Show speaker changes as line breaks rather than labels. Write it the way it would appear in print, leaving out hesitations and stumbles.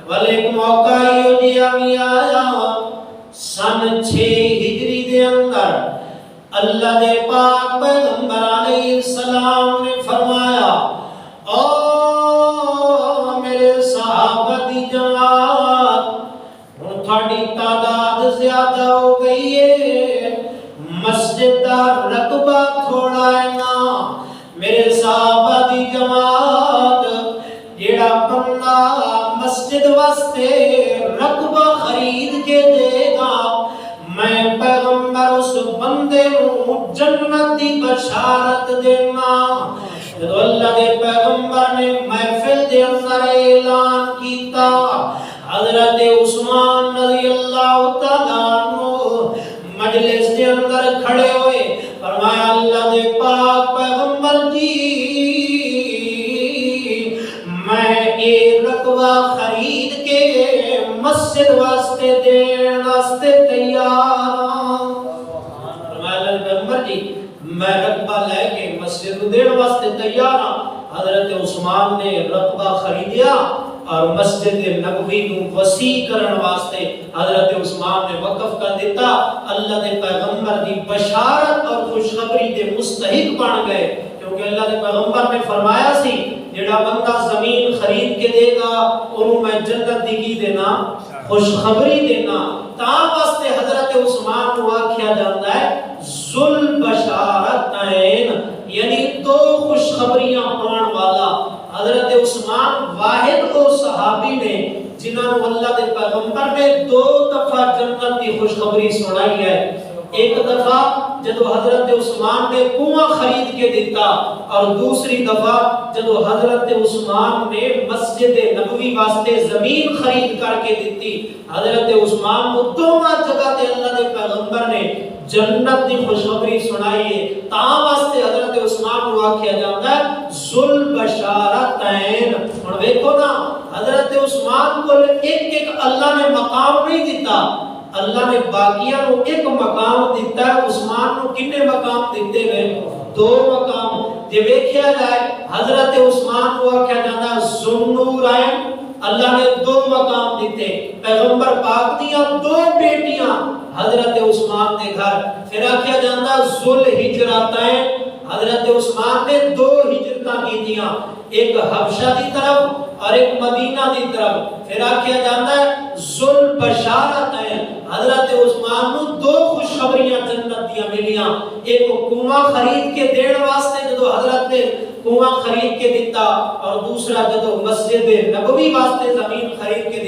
والے ایک موقع یہ بھی آیا سن 6 ہجری دے اندر اللہ دے پاک پیغمبر علیہ السلام نے فرمایا او میرے صحابہ دی جماعت ہن تھوڑی تعداد زیادہ ہو گئی ہے مسجد دا رقبہ تھوڑا ہے نا میرے صحابہ دی جماعت جیڑا بندہ مسجد واسطے رقبہ خرید کے دے گا میں پیغمبر اس بندے کو جنت دی بشارت دینا جو اللہ دے پیغمبر نے محفل دے اندر اعلان کیتا حضرت عثمان رضی اللہ تعالیٰ عنہ مجلس دے اندر کھڑے ہوئے فرمایا اللہ دے پاک پیغمبر جی میں ایک رقبہ خرید کے مسجد واسطے دین واسطے تیار فرمایا اللہ دے پیغمبر جی میں رقبہ لے کے مسجد دین واسطے تیار ہوں حضرت عثمان نے رقبہ خریدیا اور مسجد نبوی کو وسیع کرن واسطے حضرت عثمان نے وقف کر دیتا اللہ دے پیغمبر دی بشارت اور خوشخبری دے مستحق بن گئے کیونکہ اللہ دے پیغمبر نے فرمایا سی جڑا بندہ زمین خرید کے دے گا انہوں میں جنت دی کی دینا خوشخبری دینا تا واسطے حضرت عثمان کو آکھیا جاتا ہے ذل بشارتین یعنی دو خوشخبریاں پان والا حضرت عثمان واحد وہ صحابی نے جنہوں اللہ دے پیغمبر نے 2 دفعہ جنت کی خوشخبری سنائی ہے ایک دفعہ جب حضرت عثمان نے کنواں خرید کے دیتا اور دوسری دفعہ جب حضرت عثمان نے مسجد نبوی واسطے زمین خرید کر کے دیتی حضرت عثمان کو دونوں جگہ تے اللہ دے پیغمبر نے جنت دی خوشخبری سنائی ہے تا واسطے حضرت عثمان کو آکھیا جاتا ہے ذل بشارتین اور دیکھو نا حضرت عثمان کو ایک اللہ نے مقام نہیں دیتا اللہ نے باقیاں کو ایک مقام دیتا ہے عثمان کو کتنے مقام دیتے ہیں 2 مقام جے ویکھیا جائے حضرت عثمان کو آکھیا جاتا ہے ذوالنورین اللہ نے 2 مقام دیتے پیغمبر پاک دیاں 2 بیٹیاں حضرت عثمان نے گھر پھر آکھیا جاتا ہے ذوالہجرتین حضرت عثمان نے 2 ہجرتاں کی دیاں ایک حبشہ دی طرف اور ایک مدینہ دی طرف پھر آکھیا جاتا ہے ذوالبشارتین حضرت عثمان کو 2 خوشخبریاں جنت دیاں ملیاں ایک کنواں خرید کے دین واسطے جو حضرت نے کنواں خرید کے دیتا اور دوسرا جو مسجد نبوی واسطے زمین خرید کے